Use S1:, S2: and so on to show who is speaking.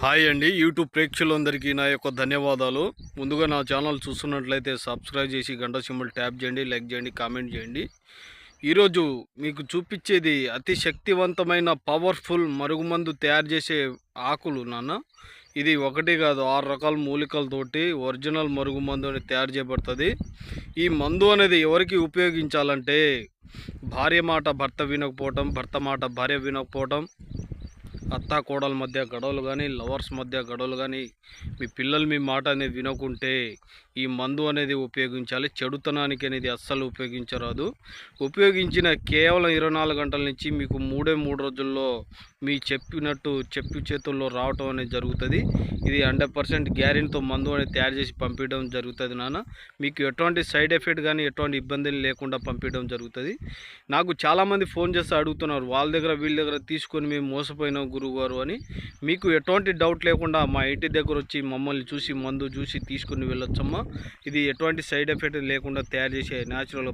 S1: Hi అండి, YouTube ప్రేక్షకులందరికీ నా యొక్క ధన్యవాదాలు. ముందుగా నా ఛానల్ చూస్తున్నట్లయితే సబ్స్క్రైబ్ చేసి గంట సింబల్ ట్యాప్ చేయండి, లైక్ చేయండి, కామెంట్ చేయండి. ఈరోజు మీకు చూపించేది అతి శక్తివంతమైన పవర్ఫుల్ మరుగుమందు తయారు చేసే ఆకులు నాన్న. ఇది ఒకటి కాదు, 6 రకాల మూలికలతోటి ఒరిజినల్ మరుగుమందు అనేది తయారు చేయబడుతుంది. ఈ మందు అనేది ఎవరికి ఉపయోగించాలంటే భార్య మాట భర్త వినకపోవటం, భర్త మాట భార్య వినకపోవటం, అత్తా కోడల మధ్య గొడవలు కానీ, లవర్స్ మధ్య గొడవలు కానీ, మీ పిల్లలు మీ మాట అనేది వినకుంటే ఈ మందు అనేది ఉపయోగించాలి. చెడుతనానికి అనేది అస్సలు ఉపయోగించరాదు. ఉపయోగించిన కేవలం 24 గంటల నుంచి మీకు 3 రోజుల్లో మీ చెప్పినట్టు చేతుల్లో రావటం అనేది జరుగుతుంది. ఇది 100% గ్యారెంటీతో మందు అనేది తయారు చేసి పంపించడం జరుగుతుంది నాన్న. మీకు ఎటువంటి సైడ్ ఎఫెక్ట్ కానీ ఎటువంటి ఇబ్బందులు లేకుండా పంపించడం జరుగుతుంది. నాకు చాలామంది ఫోన్ చేసి అడుగుతున్నారు, వాళ్ళ దగ్గర వీళ్ళ దగ్గర తీసుకొని మేము మోసపోయినాం గురువుగారు అని. మీకు ఎటువంటి డౌట్ లేకుండా మా ఇంటి దగ్గర వచ్చి మమ్మల్ని చూసి మందు చూసి తీసుకుని వెళ్ళొచ్చమ్మా. ఇది ఎటువంటి సైడ్ ఎఫెక్ట్ లేకుండా తయారు చేసే న్యాచురల్